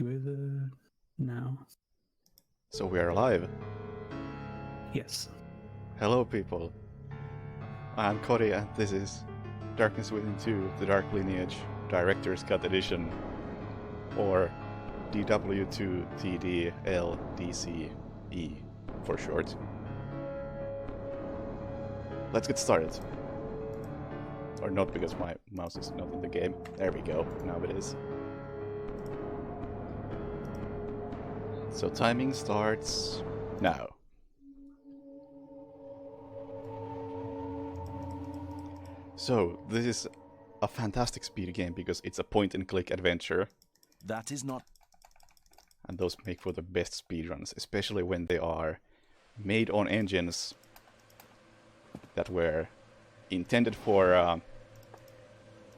together now. So we are live. Yes. Hello people. I'm Cody and this is Darkness Within 2, The Dark Lineage, Director's Cut Edition, or DW2TDLDCE for short. Let's get started. Or not, because my mouse is not in the game. There we go, now it is. So timing starts now. So, this is a fantastic speed game because it's a point-and-click adventure. That is not... And those make for the best speedruns, especially when they are made on engines that were intended for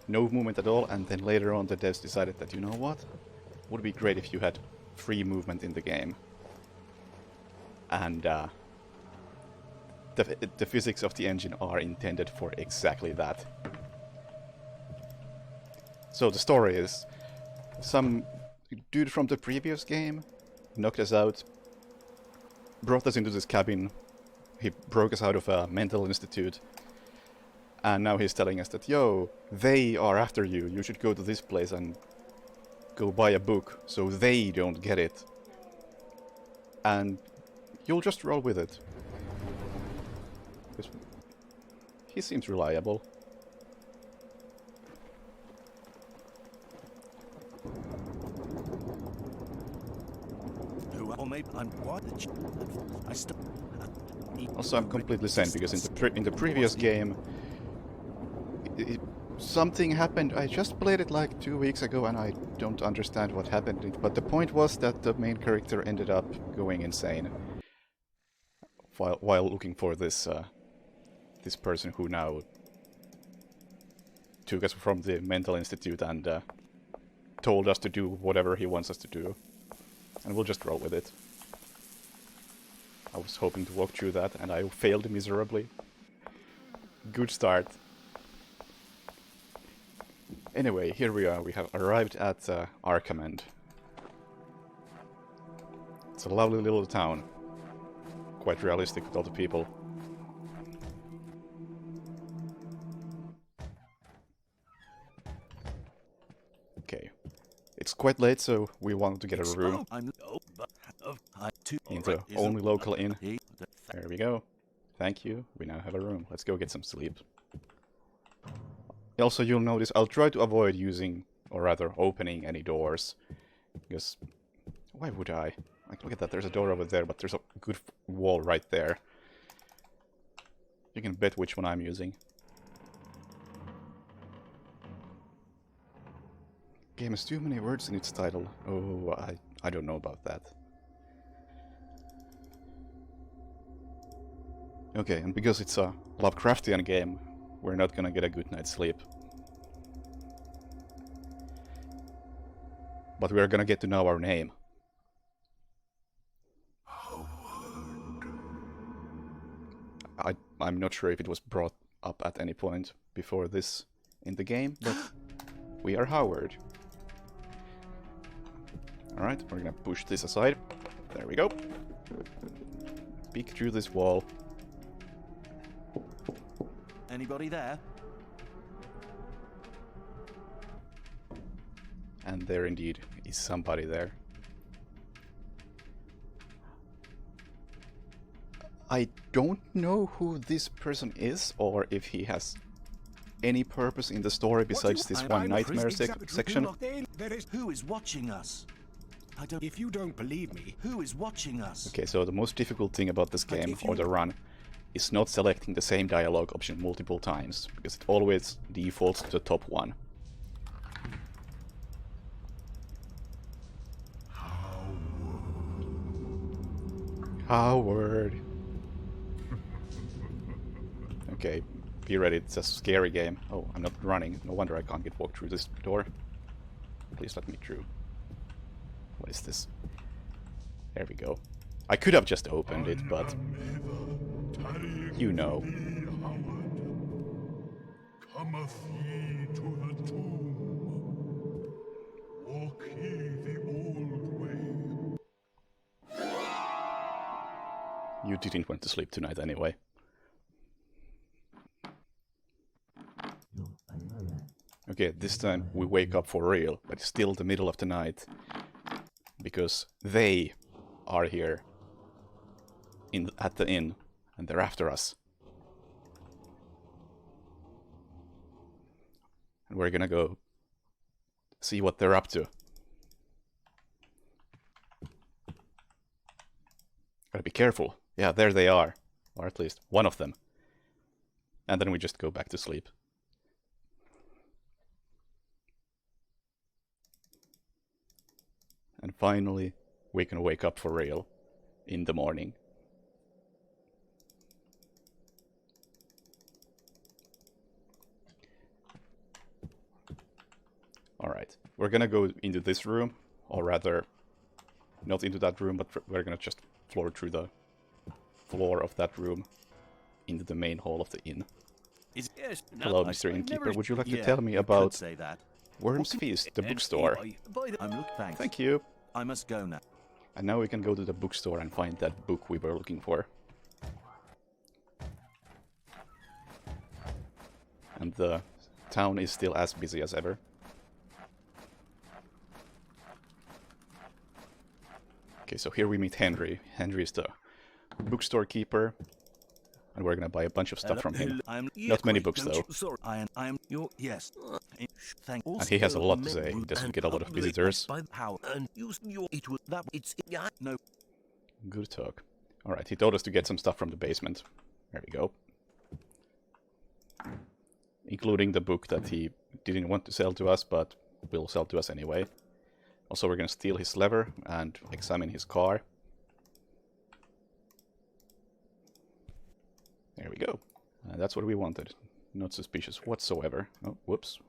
no movement at all, and then later on the devs decided that, you know what? Would be great if you had free movement in the game. And the physics of the engine are intended for exactly that. So the story is, some dude from the previous game knocked us out, brought us into this cabin, he broke us out of a mental institute, and now he's telling us that, yo, they are after you, you should go to this place and go buy a book so they don't get it. And you'll just roll with it. He seems reliable. Or maybe I'm what? Also, I'm completely sane because in the previous game, something happened. I just played it like 2 weeks ago, and I don't understand what happened. But the point was that the main character ended up going insane while looking for this this person who now took us from the mental institute and told us to do whatever he wants us to do. And we'll just roll with it. I was hoping to walk through that, and I failed miserably. Good start. Anyway, here we are. We have arrived at Arkham. It's a lovely little town. Quite realistic with all the people. Okay. It's quite late, so we wanted to get a room in the only local inn. There we go. Thank you. We now have a room. Let's go get some sleep. Also, you'll notice I'll try to avoid using, or rather opening, any doors. Because, why would I? Like, look at that, there's a door over there, but there's a good wall right there. You can bet which one I'm using. Game has too many words in its title. Oh, I don't know about that. Okay, and because it's a Lovecraftian game, we're not gonna get a good night's sleep. But we're gonna get to know our name. I'm not sure if it was brought up at any point before this in the game, but we are Howard. Alright, we're gonna push this aside. There we go. Peek through this wall. Anybody there? And there indeed is somebody there. I don't know who this person is, or if he has any purpose in the story besides this one nightmare section. Who is watching us? If you don't believe me, who is watching us? Okay, so the most difficult thing about this game, or the run, is not selecting the same dialogue option multiple times, because it always defaults to the top one. Howard. Okay, be ready, it's a scary game. Oh, I'm not running. No wonder I can't get walked through this door. Please let me through. What is this? There we go. I could have just opened it, but... you know. cometh ye to the tomb. Walk ye the old You didn't want to sleep tonight anyway. Okay, this time we wake up for real, but it's still the middle of the night. Because they are here at the inn, and they're after us. And we're gonna go see what they're up to. Gotta be careful. Yeah, there they are. Or at least one of them. And then we just go back to sleep. And finally, we can wake up for real in the morning. Alright, we're gonna go into this room, or rather, not into that room, but we're gonna just floor through the floor of that room into the main hall of the inn. Hello, Mr. Innkeeper. Would you like to tell me about Worm's Feast, the bookstore? Thank you. I must go now. And now we can go to the bookstore and find that book we were looking for. And the town is still as busy as ever. Okay, so here we meet Henry. Henry is the bookstore keeper. And we're gonna buy a bunch of stuff from him. Not many books, though. And he has a lot to say. He doesn't get a lot of visitors. Good talk. Alright, he told us to get some stuff from the basement. There we go. Including the book that he didn't want to sell to us, but will sell to us anyway. Also, we're gonna steal his lever and examine his car. There we go. That's what we wanted. Not suspicious whatsoever. Oh, whoops.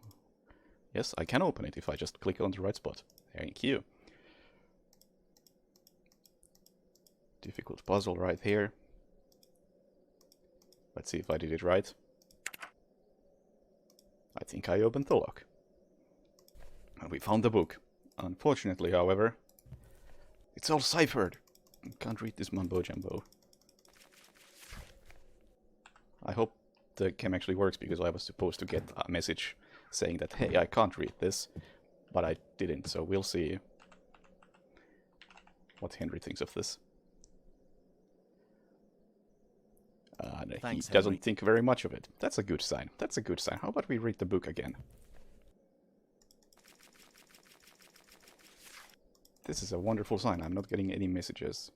Yes, I can open it if I just click on the right spot. Thank you. Difficult puzzle right here. Let's see if I did it right. I think I opened the lock. And we found the book. Unfortunately, however, it's all ciphered. I can't read this mumbo jumbo. I hope the game actually works, because I was supposed to get a message saying that, hey, I can't read this, but I didn't, so we'll see what Henry thinks of this. Thanks, he doesn't Henry. think very much of it. That's a good sign. That's a good sign. How about we read the book again? This is a wonderful sign. I'm not getting any messages.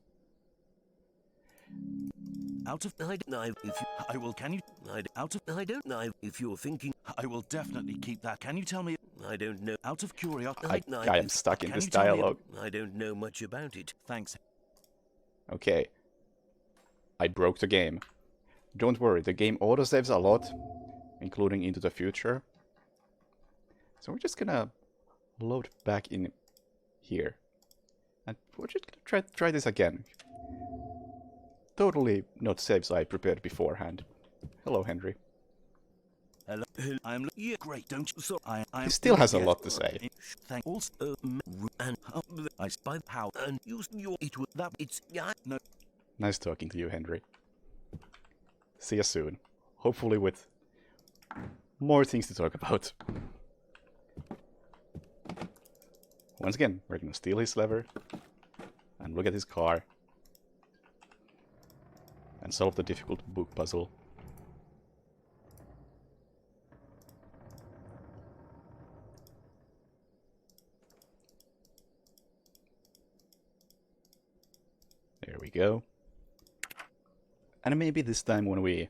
Out of I don't know if you I will can you out of I don't know if you're thinking I will definitely keep that. Can you tell me I don't know out of curiosity I am stuck in this dialogue. I don't know much about it. Thanks. Okay. I broke the game. Don't worry, the game autosaves a lot, including into the future. So we're just gonna load back in here. And we're just gonna try this again. Totally not saves I prepared beforehand. Hello, Henry. Hello. I'm yeah, great, don't you? So I He still has a lot to say. Thank also and I spy how and use your it with that it's yeah no. Nice talking to you, Henry. See you soon. Hopefully with more things to talk about. Once again, we're gonna steal his lever and look at his car and solve the difficult book puzzle. There we go. And maybe this time when we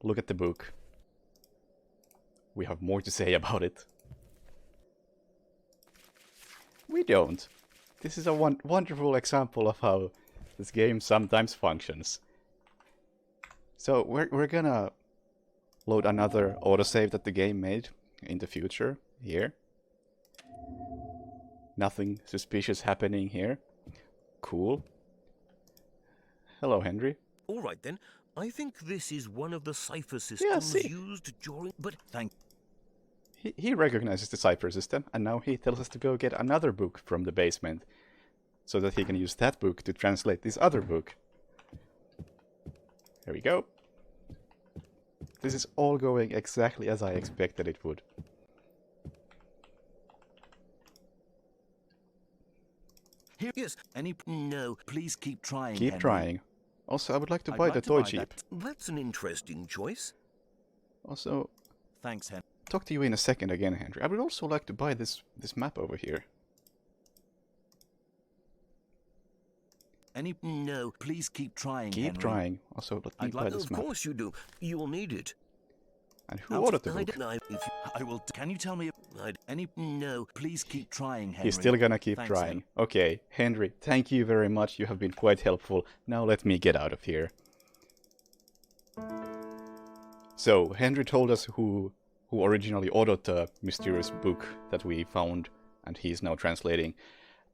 look at the book, we have more to say about it. We don't. This is a wonderful example of how this game sometimes functions. So we're gonna load another autosave that the game made in the future here. Nothing suspicious happening here. Cool. Hello, Henry. All right then. I think this is one of the cipher systems used during. But thank. He recognizes the cipher system, and now he tells us to go get another book from the basement, so that he can use that book to translate this other book. There we go. This is all going exactly as I expected it would. Here, yes. No, please keep trying. Keep Henry. trying. Also, I would like to I'd buy like the to toy buy chip. That's an interesting choice. Also, Thanks, Henry. talk to you in a second again, Henry. I would also like to buy this map over here. No, please keep trying. Keep Henry. trying. Also, let me I'd buy like- this Of map. course you do. You'll need it. And who ordered the I book? don't know if I will. Can you tell me? no. Please keep trying, Henry. He's still gonna keep Thanks, trying. Henry. Okay, Henry, thank you very much. You have been quite helpful. Now let me get out of here. So, Henry told us who originally ordered the mysterious book that we found, and he's now translating.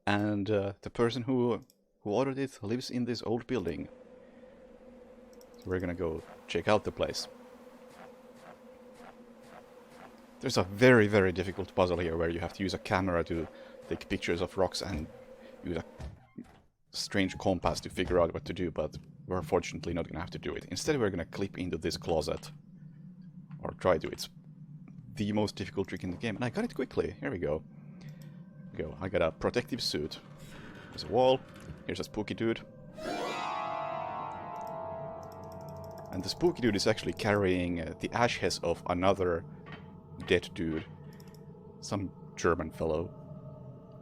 And the person who ordered it lives in this old building. So we're gonna go check out the place. There's a very, very difficult puzzle here where you have to use a camera to take pictures of rocks and use a strange compass to figure out what to do, but we're fortunately not gonna have to do it. Instead, we're gonna clip into this closet. Or try to. It's the most difficult trick in the game, and I got it quickly. Here we go. I got a protective suit. There's a wall. Here's a spooky dude. And the spooky dude is actually carrying the ashes of another dead dude. Some German fellow.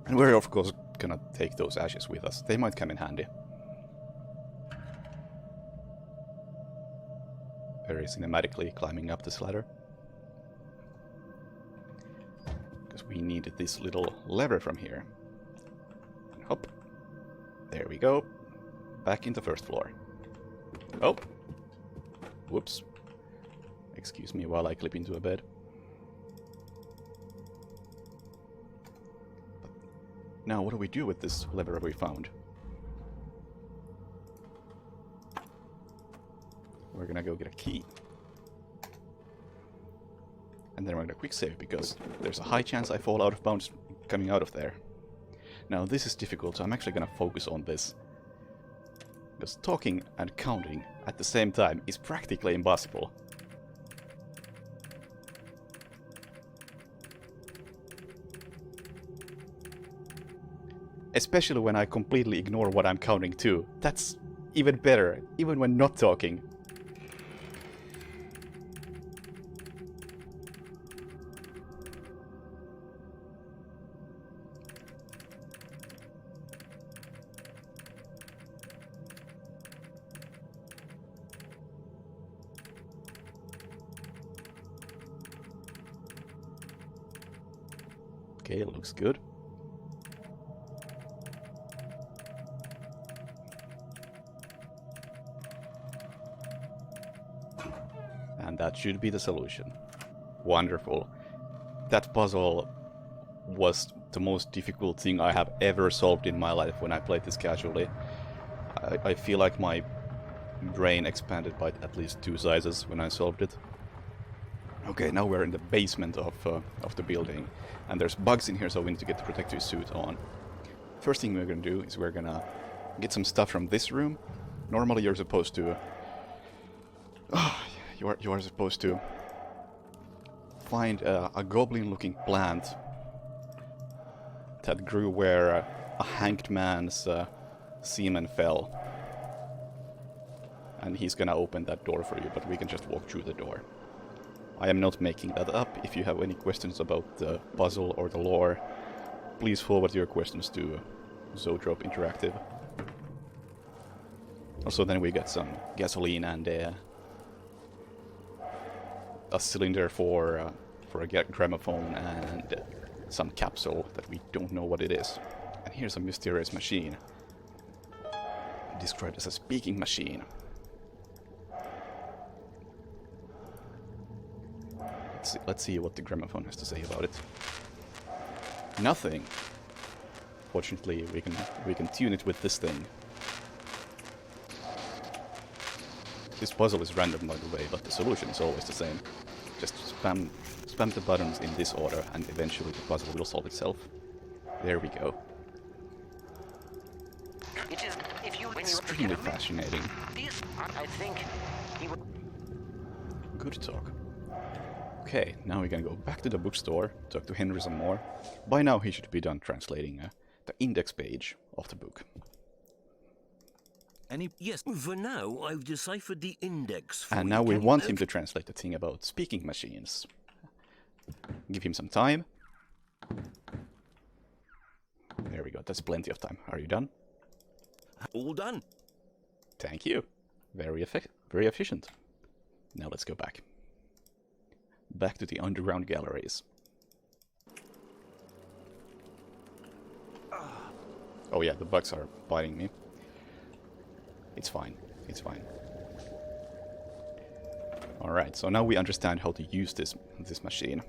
And we're of course gonna take those ashes with us. They might come in handy. Very cinematically climbing up this ladder. Because we need this little lever from here. And hop. There we go. Back in the first floor. Oh! Whoops. Excuse me while I clip into a bed. Now, what do we do with this lever we found? We're gonna go get a key. And then we're gonna quick save, because there's a high chance I fall out of bounds coming out of there. Now, this is difficult, so I'm actually gonna focus on this. Because talking and counting at the same time is practically impossible. Especially when I completely ignore what I'm counting to. That's even better, even when not talking. Okay, it looks good. And that should be the solution. Wonderful. That puzzle was the most difficult thing I have ever solved in my life when I played this casually. I feel like my brain expanded by at least 2 sizes when I solved it. Okay, now we're in the basement of the building, and there's bugs in here, so we need to get the protective suit on. First thing we're gonna do is we're gonna get some stuff from this room. Normally you're supposed to... you are supposed to find a goblin-looking plant that grew where a hanged man's semen fell. And he's gonna open that door for you, but we can just walk through the door. I am not making that up. If you have any questions about the puzzle or the lore, please forward your questions to Zoetrope Interactive. Also, then we got some gasoline and a cylinder for a gramophone and some capsule that we don't know what it is. And here's a mysterious machine, described as a speaking machine. Let's see what the gramophone has to say about it. Nothing. Fortunately, we can tune it with this thing. This puzzle is random, by the way, but the solution is always the same. Just spam the buttons in this order, and eventually the puzzle will solve itself. There we go. It is, if you, when Extremely fascinating. This, I think, Good talk. Okay, now we can go back to the bookstore, talk to Henry some more. By now he should be done translating the index page of the book. Yes, for now I've deciphered the index for And you. now we Can want you him to translate the thing about speaking machines. Give him some time. There we go, that's plenty of time. Are you done? All done. Thank you. Very efficient. Now let's go back. Back to the underground galleries. Oh yeah, the bugs are biting me. It's fine. It's fine. Alright, so now we understand how to use this machine.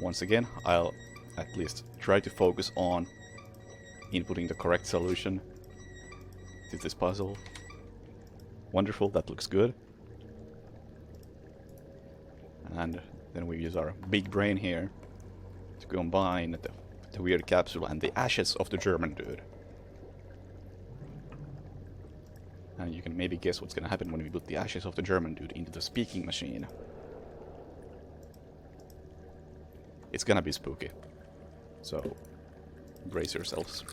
Once again, I'll at least try to focus on inputting the correct solution to this puzzle. Wonderful, that looks good. And then we use our big brain here to combine the weird capsule and the ashes of the German dude. And you can maybe guess what's gonna happen when we put the ashes of the German dude into the speaking machine. It's gonna be spooky. So, brace yourselves.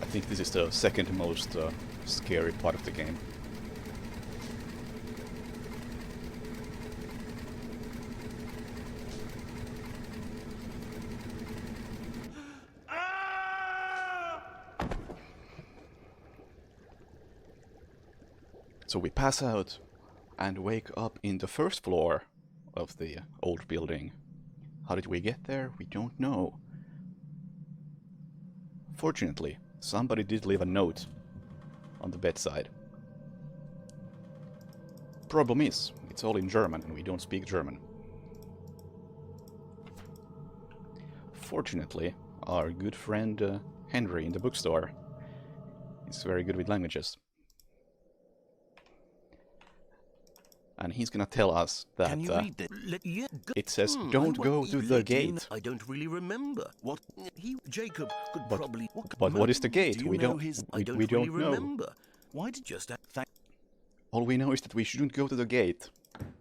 I think this is the second most scary part of the game. So we pass out and wake up in the first floor of the old building. How did we get there? We don't know. Fortunately, somebody did leave a note on the bedside. Problem is, it's all in German and we don't speak German. Fortunately, our good friend Henry in the bookstore is very good with languages. And he's gonna tell us that Can you read it? it says don't go to the gate. I don't really remember. What? Jacob could But- probably... But what is the gate? Do you We know don't. his- We, I don't we really don't know. remember. Why did just All we know is that we shouldn't go to the gate.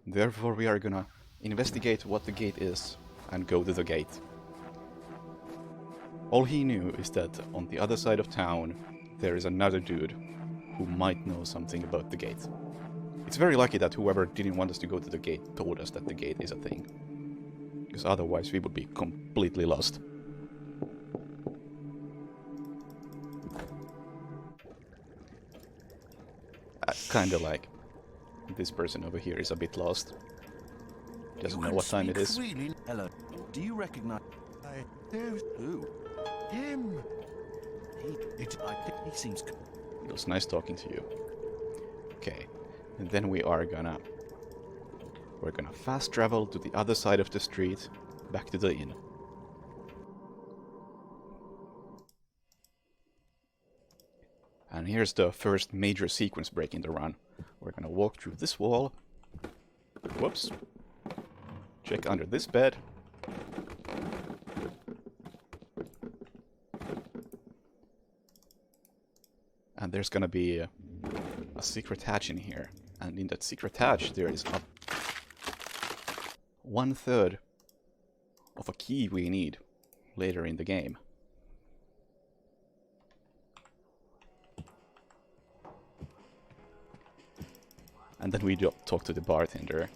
Therefore, we are gonna investigate what the gate is and go to the gate. All he knew is that on the other side of town there is another dude who might know something about the gate. It's very lucky that whoever didn't want us to go to the gate told us that the gate is a thing. Because otherwise we would be completely lost. Kinda like this person over here is a bit lost. Doesn't know what time it is. Really? Hello. Do you recognize There's who? him. I think he seems. It was nice talking to you. Okay, and then we're gonna fast travel to the other side of the street, back to the inn. And here's the first major sequence break in the run. We're gonna walk through this wall. Whoops. Check under this bed. And there's gonna be a secret hatch in here. And in that secret hatch there is a 1/3 of a key we need later in the game. And then we talk to the bartender,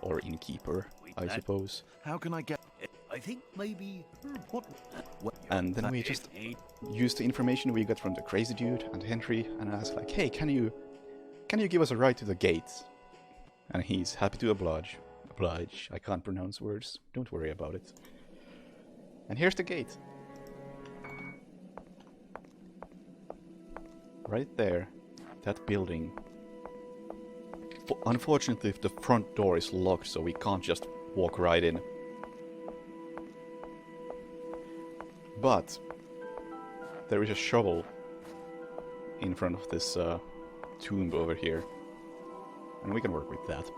or innkeeper, I suppose. How can I get? I think maybe... What? And then we just use the information we got from the crazy dude and Henry and ask like, hey, can you give us a ride to the gate? And he's happy to oblige. Oblige. I can't pronounce words. Don't worry about it. And here's the gate. Right there. That building. Unfortunately, the front door is locked, so we can't just walk right in. But there is a shovel in front of this tomb over here, and we can work with that.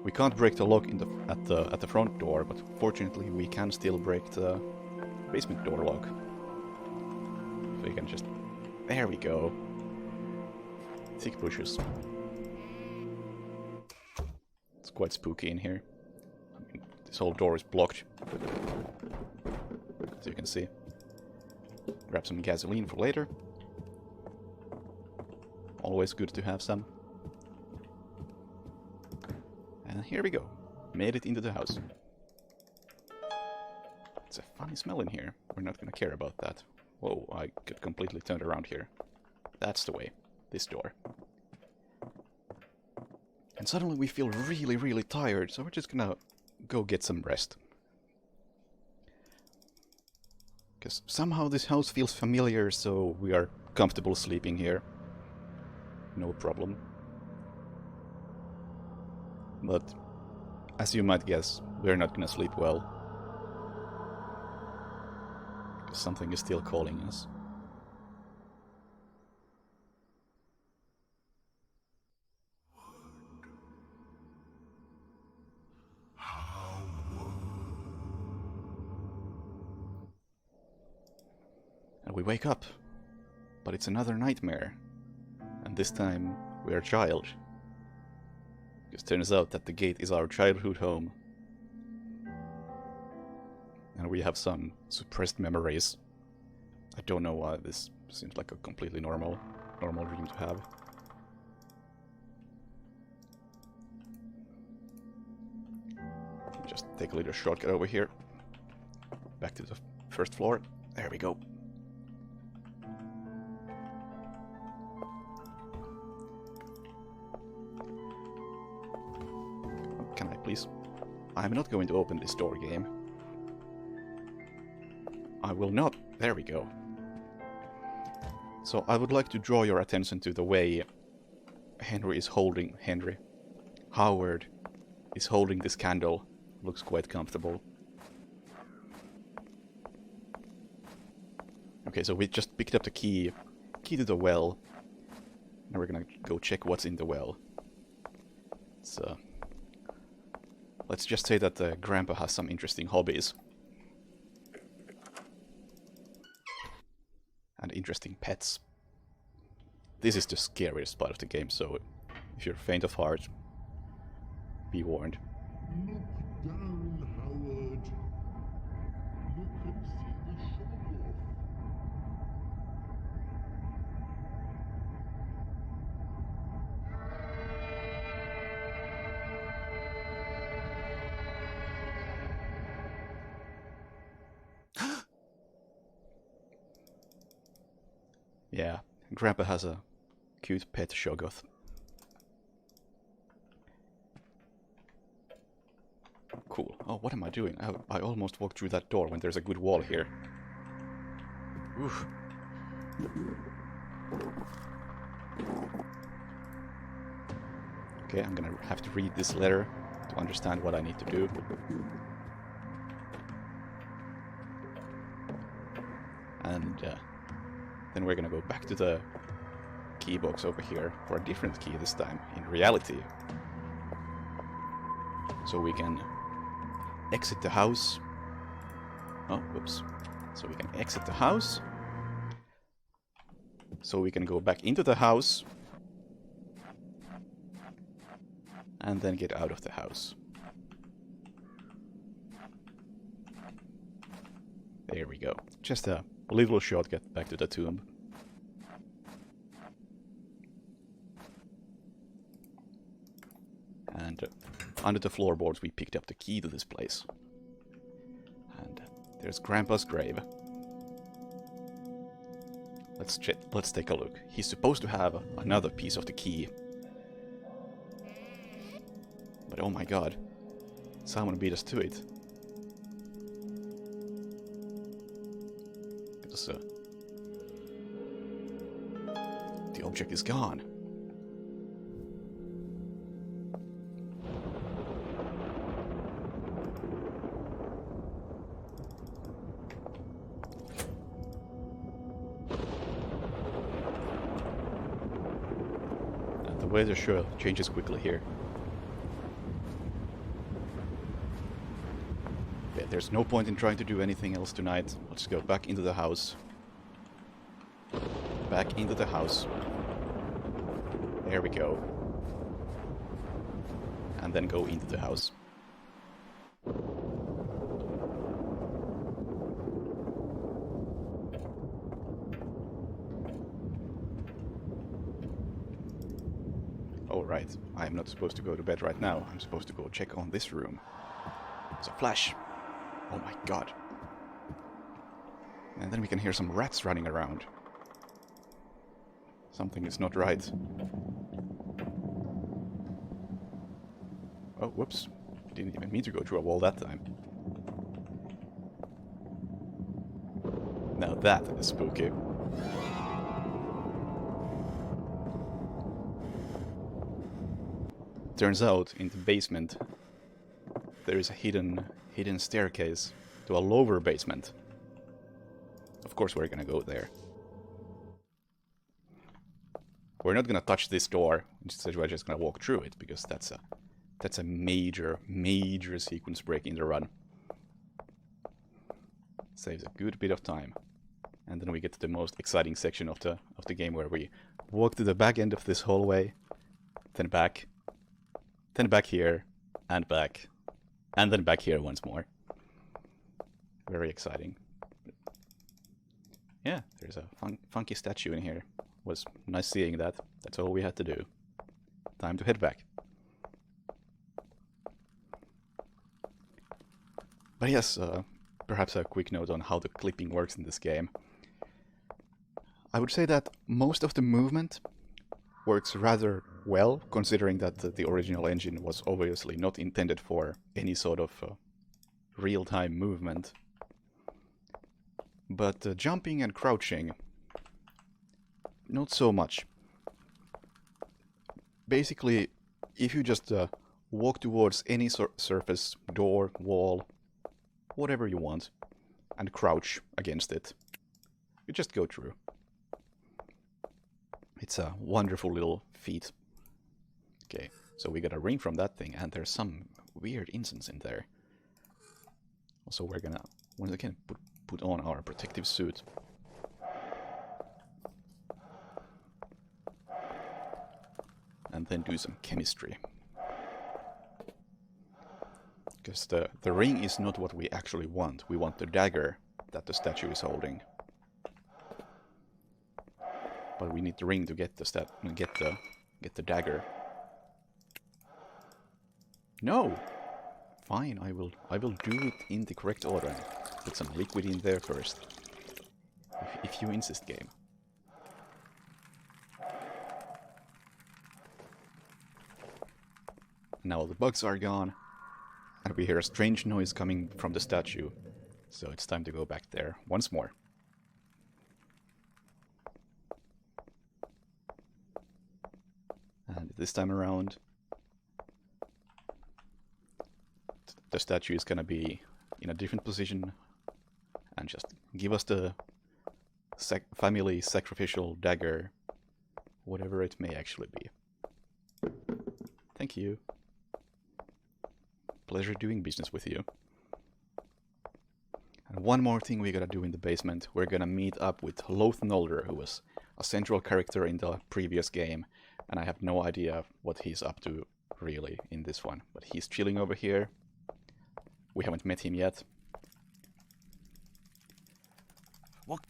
We can't break the lock at the front door, but fortunately we can still break the basement door lock. If we can just... There we go. Thick bushes. It's quite spooky in here. I mean, this whole door is blocked. As you can see. Grab some gasoline for later. Always good to have some. And here we go. Made it into the house. It's a funny smell in here. We're not gonna care about that. Whoa, I got completely turned around here. That's the way. This door. And suddenly we feel really, really tired, so we're just gonna go get some rest. Because somehow this house feels familiar, so we are comfortable sleeping here. No problem. But, as you might guess, we're not gonna sleep well. Because something is still calling us. And we wake up. But it's another nightmare. And this time, we're a child. Because it turns out that the gate is our childhood home. And we have some suppressed memories. I don't know why this seems like a completely normal dream to have. Just take a little shortcut over here. Back to the first floor. There we go. Can I please? I'm not going to open this door, game. I will not. There we go. So I would like to draw your attention to the way Howard is holding this candle. Looks quite comfortable. Okay, so we just picked up the key to the well. Now we're gonna go check what's in the well. Let's just say that Grandpa has some interesting hobbies. And interesting pets. This is the scariest part of the game, so if you're faint of heart, be warned. Look down, Howard. You can see the shop. Yeah, Grandpa has a cute pet Shoggoth. Cool. Oh, what am I doing? I almost walked through that door when there's a good wall here. Oof. Okay, I'm gonna have to read this letter to understand what I need to do. And then we're gonna go back to the key box over here for a different key this time, in reality. So we can exit the house. Oh, whoops. So we can exit the house. So we can go back into the house. And then get out of the house. There we go. Just a little shortcut back to the tomb. And under the floorboards we picked up the key to this place. And there's Grandpa's grave. Let's take a look. He's supposed to have another piece of the key. But oh my god. Someone beat us to it. Because the object is gone. The weather sure changes quickly here. there's no point in trying to do anything else tonight. Let's go back into the house. Back into the house. There we go. And then go into the house. Oh right, I am not supposed to go to bed right now. I'm supposed to go check on this room. There's a flash. Oh my god. And then we can hear some rats running around. Something is not right. Oh, whoops. Didn't even mean to go through a wall that time. Now that is spooky. Turns out, in the basement, there is a hidden staircase to a lower basement. Of course we're gonna go there. We're not gonna touch this door, instead we're just gonna walk through it, because that's a major sequence break in the run. Saves a good bit of time. And then we get to the most exciting section of the game, where we walk to the back end of this hallway, then back here, and back, and then back here once more. Very exciting. Yeah, there's a funky statue in here. Was nice seeing that. That's all we had to do. Time to head back. But yes, perhaps a quick note on how the clipping works in this game. I would say that most of the movement works rather well, considering that the original engine was obviously not intended for any sort of real-time movement. But jumping and crouching, not so much. Basically, if you just walk towards any surface, door, wall, whatever you want, and crouch against it, you just go through. It's a wonderful little feat. Okay, so we got a ring from that thing, and there's some weird incense in there. Also, we're gonna, once again, put on our protective suit. And then do some chemistry. Because the ring is not what we actually want. We want the dagger that the statue is holding. But we need the ring to get the dagger. No! Fine, I will do it in the correct order. Put some liquid in there first. If you insist, game. Now all the bugs are gone, and we hear a strange noise coming from the statue. So it's time to go back there once more. And this time around, the statue is gonna be in a different position and just give us the family sacrificial dagger, whatever it may actually be. Thank you. Pleasure doing business with you. And one more thing we gotta do in the basement. We're gonna meet up with Lothnolder, who was a central character in the previous game, and I have no idea what he's up to really in this one. But he's chilling over here. We haven't met him yet. What?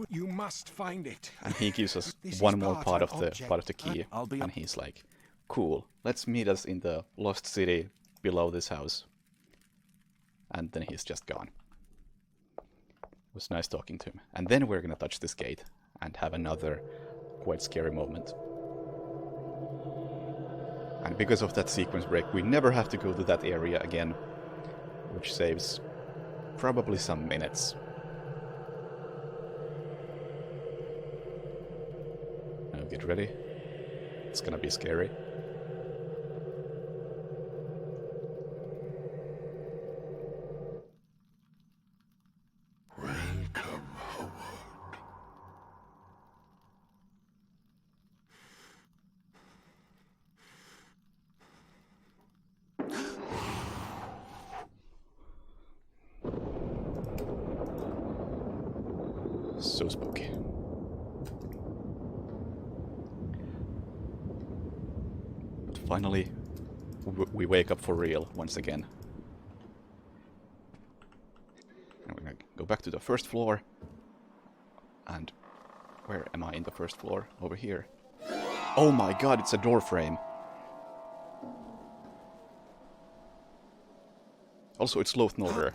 You must find it. And he gives us This one is more part of the object. key. I'll be And he's like, cool, let's meet us in the lost city below this house. And then he's just gone. It was nice talking to him. And then we're gonna touch this gate and have another quite scary moment. And because of that sequence break, we never have to go to that area again, which saves probably some minutes. Now get ready. It's gonna be scary. Welcome, Howard. so spooky. But finally, we wake up for real once again. And we're gonna go back to the first floor. And where am I in the first floor? Over here. Oh my god, it's a door frame. Also, it's Loth Nolder.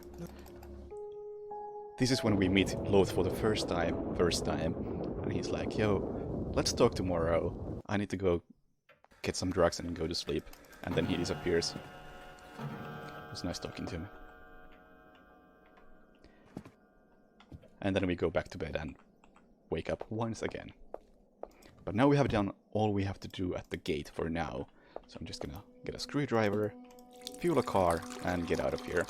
This is when we meet Loth for the first time. And he's like, yo, let's talk tomorrow. I need to go get some drugs and go to sleep. And then he disappears. It was nice talking to him. And then we go back to bed and wake up once again. But now we have done all we have to do at the gate for now. So I'm just gonna get a screwdriver, fuel a car, and get out of here.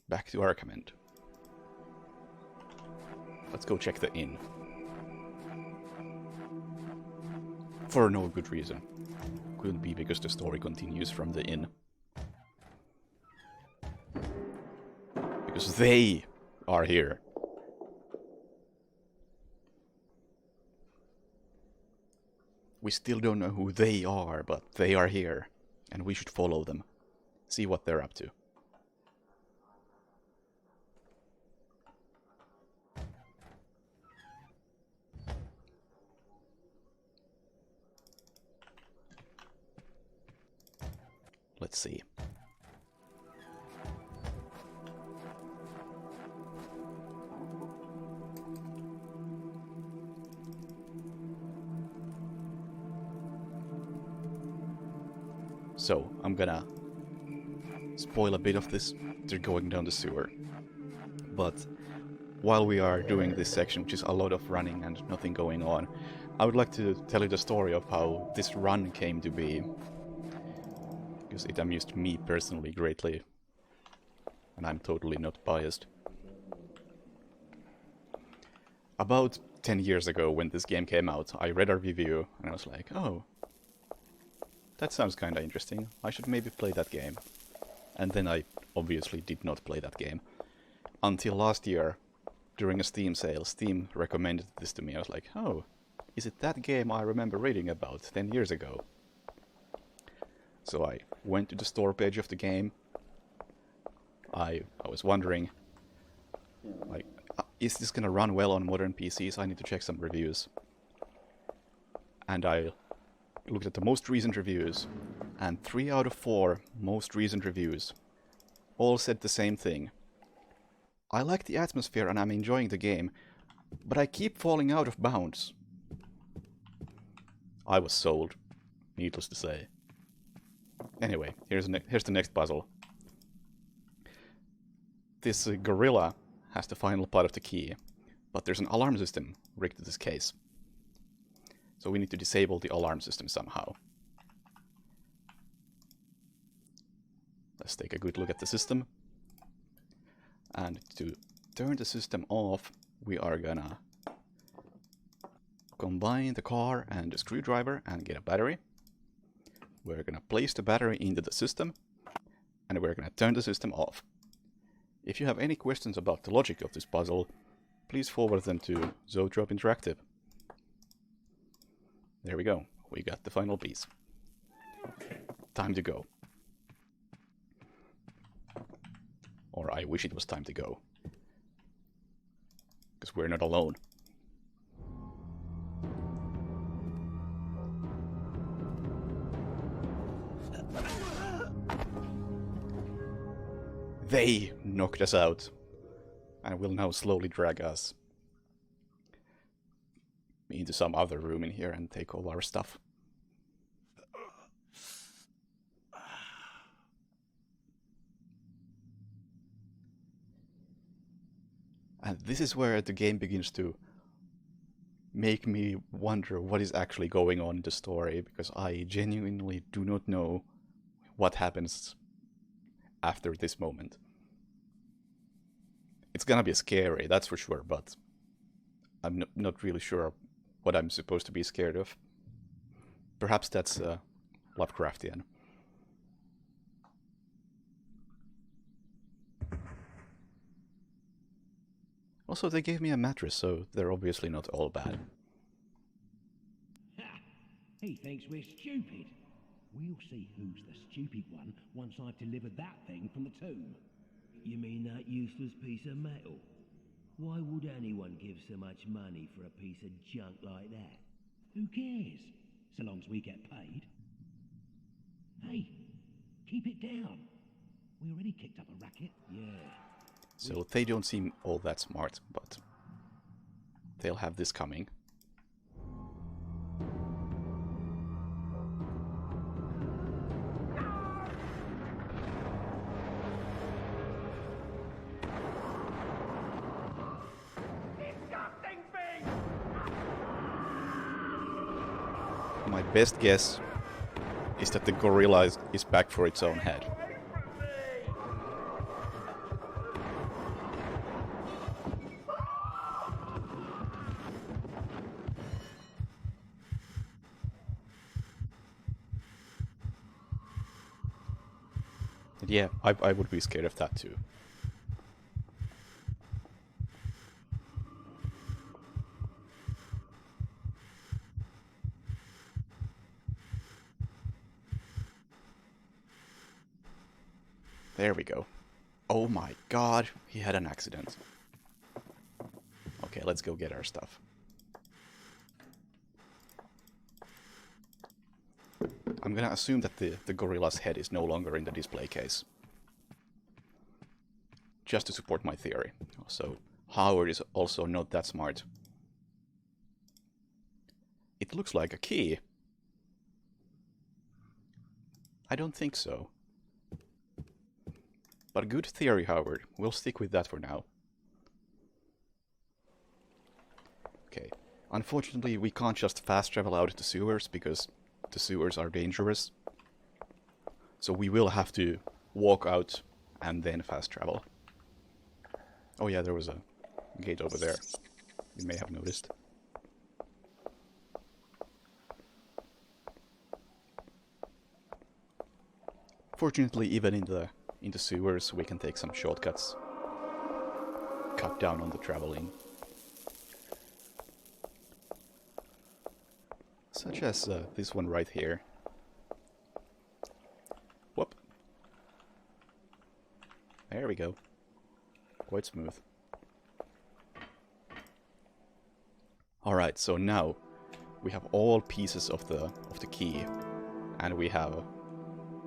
Back to Arkham. Let's go check the inn. For no good reason. Couldn't be because the story continues from the inn. Because they are here. We still don't know who they are, but they are here. And we should follow them. See what they're up to. Let's see. So, I'm gonna spoil a bit of this. They're going down the sewer. But while we are doing this section, which is a lot of running and nothing going on, I would like to tell you the story of how this run came to be. Because it amused me personally greatly. And I'm totally not biased. About 10 years ago, when this game came out, I read a review and I was like, oh, that sounds kinda interesting. I should maybe play that game. And then I obviously did not play that game. Until last year, during a Steam sale, Steam recommended this to me. I was like, oh, is it that game I remember reading about 10 years ago? So I went to the store page of the game. I was wondering, like, is this gonna run well on modern PCs? I need to check some reviews. And I looked at the most recent reviews, and 3 out of 4 most recent reviews all said the same thing. I like the atmosphere and I'm enjoying the game, but I keep falling out of bounds. I was sold, needless to say. Anyway, here's the next puzzle. This gorilla has the final part of the key, but there's an alarm system rigged to this case. So we need to disable the alarm system somehow. Let's take a good look at the system. And to turn the system off, we are gonna combine the car and the screwdriver and get a battery. We're gonna place the battery into the system, and we're gonna turn the system off. If you have any questions about the logic of this puzzle, please forward them to Zoetrope Interactive. There we go, we got the final piece. Time to go. Or I wish it was time to go. Because we're not alone. They knocked us out, and will now slowly drag us into some other room in here and take all our stuff. And this is where the game begins to make me wonder what is actually going on in the story, because I genuinely do not know what happens after this moment. It's gonna be scary, that's for sure, but I'm not really sure what I'm supposed to be scared of. Perhaps that's Lovecraftian. Also, they gave me a mattress, so they're obviously not all bad. Ha! He thinks we're stupid. We'll see who's the stupid one once I've delivered that thing from the tomb. You mean that useless piece of metal? Why would anyone give so much money for a piece of junk like that? Who cares? So long as we get paid. Hey, keep it down. We already kicked up a racket. Yeah. So they don't seem all that smart, but they'll have this coming. My best guess is that the gorilla is back for its own head. And yeah, I would be scared of that too. There we go. Oh my god, he had an accident. Okay, let's go get our stuff. I'm gonna assume that the gorilla's head is no longer in the display case. Just to support my theory. So, Howard is also not that smart. It looks like a key. I don't think so. But good theory, Howard. We'll stick with that for now. Okay. Unfortunately, we can't just fast travel out of the sewers because the sewers are dangerous. So we will have to walk out and then fast travel. Oh yeah, there was a gate over there. You may have noticed. Fortunately, even in the sewers, we can take some shortcuts. Cut down on the traveling. Such as this one right here. Whoop. There we go. Quite smooth. Alright, so now we have all pieces of the key. And we have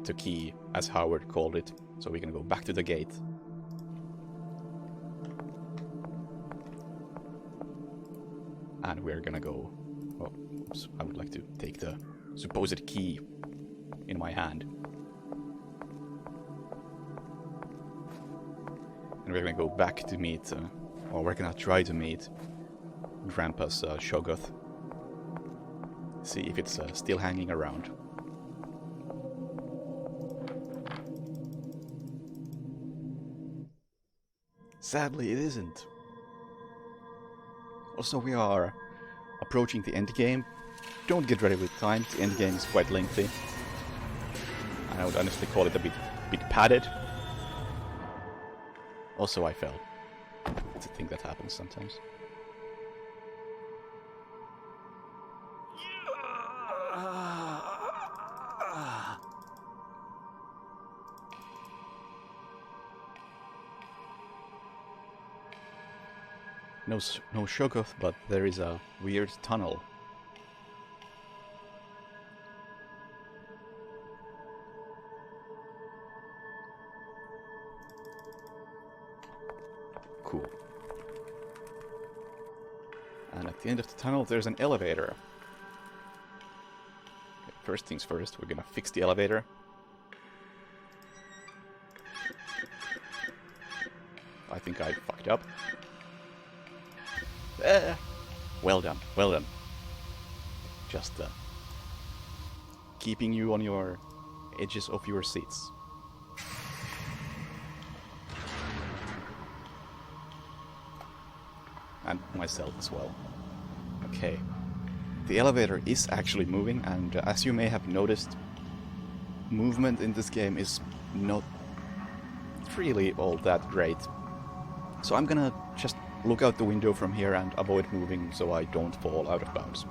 the key, as Howard called it. So we can go back to the gate. And we're gonna go... Oh, oops, I would like to take the supposed key in my hand. And we're gonna go back to meet... or we're gonna try to meet Grandpa's Shoggoth. See if it's still hanging around. Sadly, it isn't. Also, we are approaching the end game. Don't get ready with time, the end game is quite lengthy. And I would honestly call it a bit padded. Also, I fell. It's a thing that happens sometimes. No Shoggoth, but there is a weird tunnel. Cool. And at the end of the tunnel, there's an elevator. Okay, first things first, we're gonna fix the elevator. I think I fucked up. Well done, well done. Just keeping you on your edges of your seats. And myself as well. Okay. the elevator is actually moving, and as you may have noticed, movement in this game is not really all that great. So I'm gonna just look out the window from here and avoid moving so I don't fall out of bounds.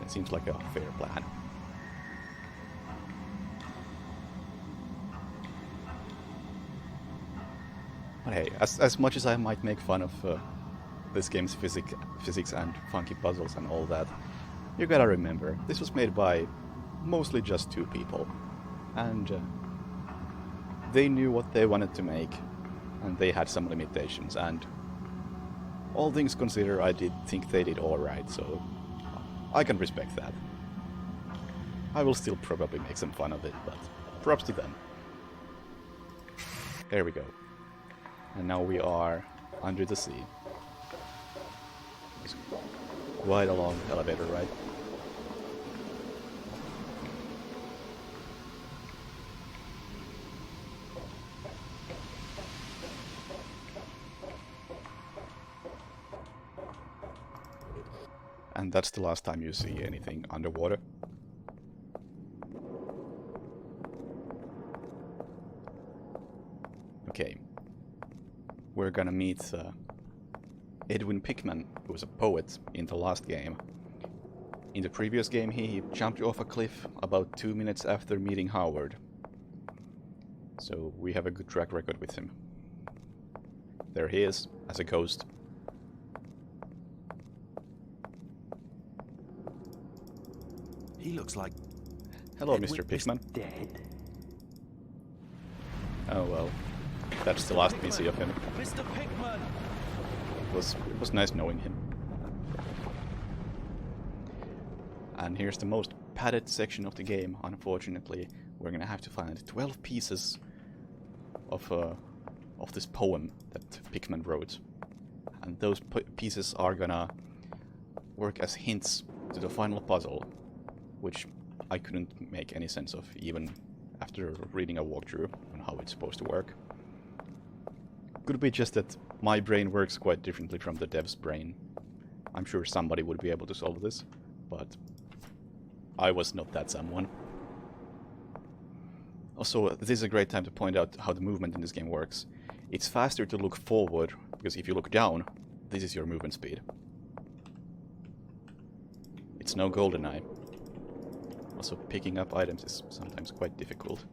It seems like a fair plan. But hey, as much as I might make fun of this game's physics and funky puzzles and all that, you gotta remember, this was made by mostly just 2 people. And they knew what they wanted to make, and they had some limitations, and all things considered, I did think they did alright, so I can respect that. I will still probably make some fun of it, but props to them. There we go. And now we are under the sea. It's quite a long elevator ride. And that's the last time you see anything underwater. Okay. We're gonna meet Edwin Pickman, who was a poet in the last game. In the previous game, he jumped off a cliff about 2 minutes after meeting Howard. So we have a good track record with him. There he is, as a ghost. He looks like... Hello, Edwin Mr. Pickman. Dead. Oh well, that's the last we see of him. Mr. Pickman! It was nice knowing him. And here's the most padded section of the game. Unfortunately, we're gonna have to find 12 pieces of this poem that Pickman wrote, and those pieces are gonna work as hints to the final puzzle, which I couldn't make any sense of even after reading a walkthrough on how it's supposed to work. Could be just that my brain works quite differently from the dev's brain. I'm sure somebody would be able to solve this, but I was not that someone. Also, this is a great time to point out how the movement in this game works. It's faster to look forward, because if you look down, this is your movement speed. It's no GoldenEye. Also, picking up items is sometimes quite difficult.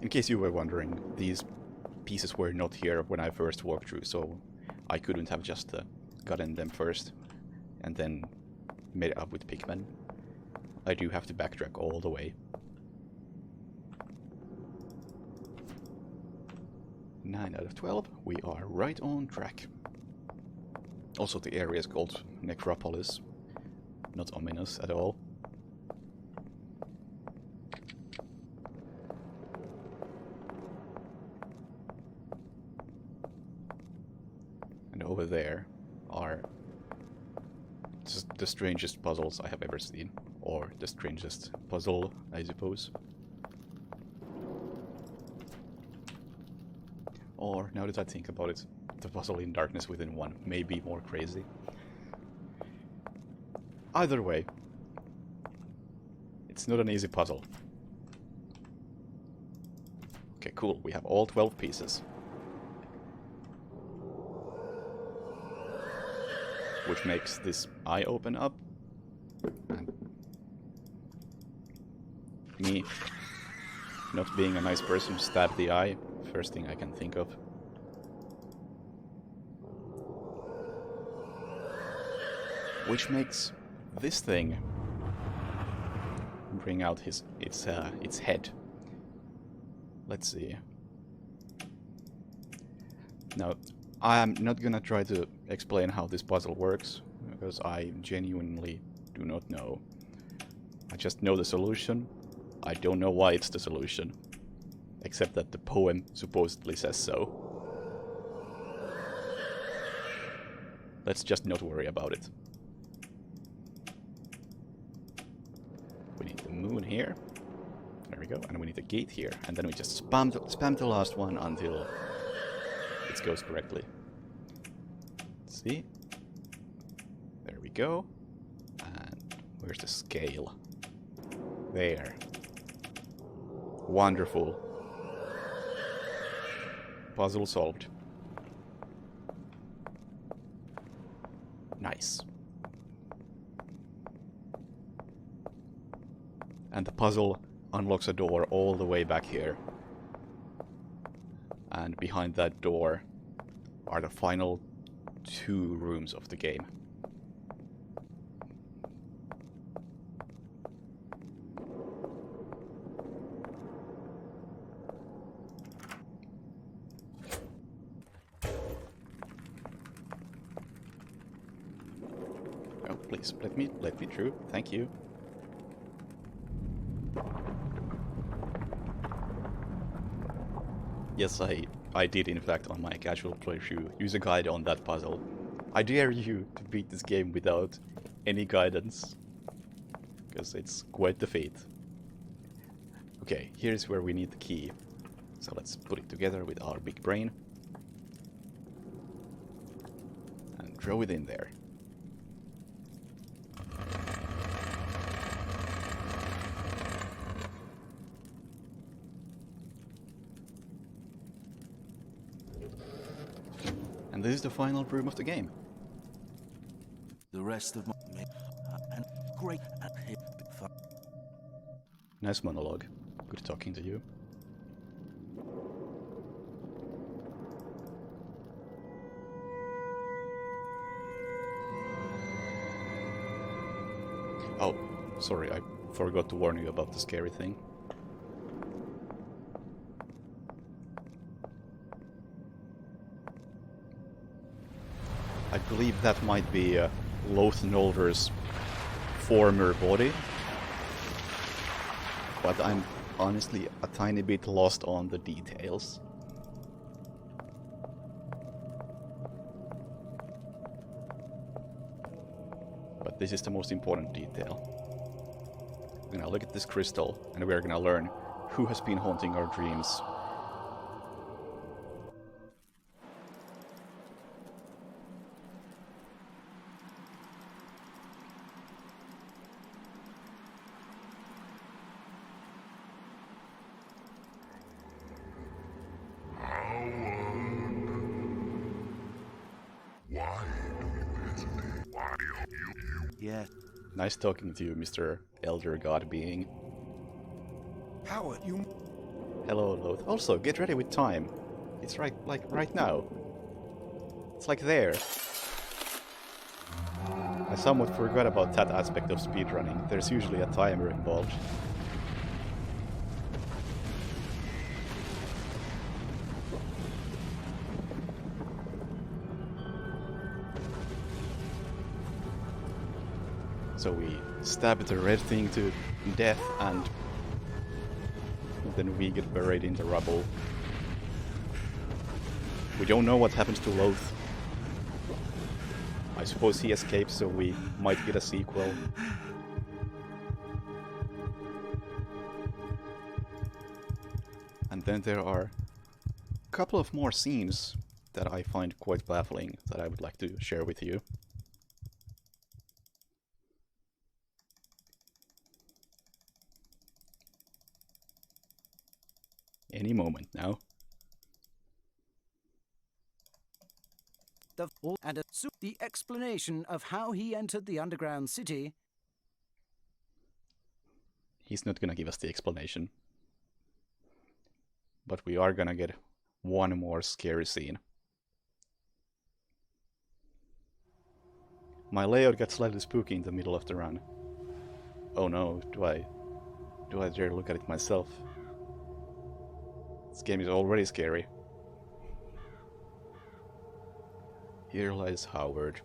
In case you were wondering, these pieces were not here when I first walked through, so I couldn't have just gotten them first and then made it up with Pickman. I do have to backtrack all the way. 9 out of 12, we are right on track. Also, the area is called Necropolis, not ominous at all. And over there are just the strangest puzzles I have ever seen, or the strangest puzzle, I suppose. Or, now that I think about it, the puzzle in Darkness Within 1 may be more crazy. Either way, it's not an easy puzzle. Okay, cool, we have all 12 pieces. Which makes this eye open up. And me, not being a nice person, stab the eye. First thing I can think of. Which makes this thing bring out its head. Let's see. Now, I am not gonna try to explain how this puzzle works, because I genuinely do not know. I just know the solution. I don't know why it's the solution, except that the poem supposedly says so. Let's just not worry about it. We need the moon here. There we go. And we need a gate here. And then we just spam the last one until this goes correctly. See? There we go. And where's the scale? There. Wonderful. Puzzle solved. Nice. And the puzzle unlocks a door all the way back here. And behind that door are the final 2 rooms of the game. Oh, please, let me through. Thank you. Yes, I did in fact on my casual playthrough use a guide on that puzzle. I dare you to beat this game without any guidance, because it's quite the feat. Okay, here's where we need the key. So let's put it together with our big brain. And throw it in there. And this is the final room of the game. The rest of my and great fun. Nice monologue. Good talking to you. Oh, sorry, I forgot to warn you about the scary thing. I believe that might be Loth Nolder's former body. But I'm honestly a tiny bit lost on the details. But this is the most important detail. We're gonna look at this crystal and we're gonna learn who has been haunting our dreams. Yeah. Nice talking to you, Mr. Elder God Being. Howard, you... Hello, Loth. Also, get ready with time. It's right now. It's like there. I somewhat forgot about that aspect of speedrunning. There's usually a timer involved. So we stab the red thing to death and then we get buried in the rubble. We don't know what happens to Loth. I suppose he escapes, so we might get a sequel. And then there are a couple of more scenes that I find quite baffling that I would like to share with you. Any moment now. And the explanation of how he entered the underground city. He's not gonna give us the explanation. But we are gonna get one more scary scene. My layout got slightly spooky in the middle of the run. Oh no, do I dare look at it myself? This game is already scary. Here lies Howard.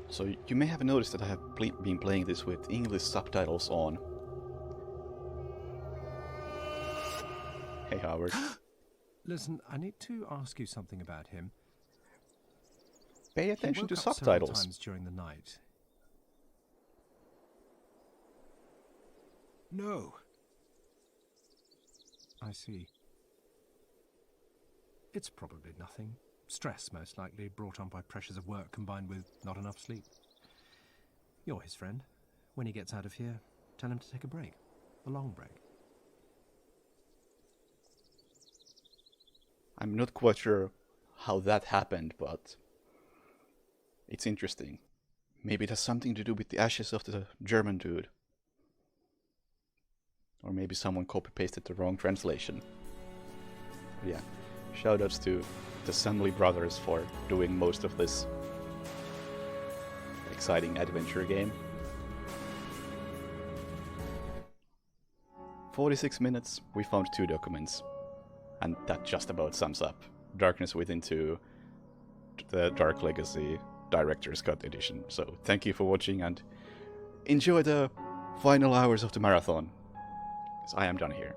So you may have noticed that I have been playing this with English subtitles on. Hey Howard. Listen, I need to ask you something about him. Pay He attention woke to up several subtitles. times during the night. No. I see. It's probably nothing. Stress, most likely, brought on by pressures of work combined with not enough sleep. You're his friend. When he gets out of here, tell him to take a break. A long break. I'm not quite sure how that happened, but it's interesting. Maybe it has something to do with the ashes of the German dude. Or maybe someone copy-pasted the wrong translation. But yeah, shoutouts to the Assembly Brothers for doing most of this exciting adventure game. 46 minutes, we found 2 documents. And that just about sums up Darkness Within 2, the Dark Legacy Director's Cut Edition. So thank you for watching and enjoy the final hours of the marathon. 'Cause I am done here.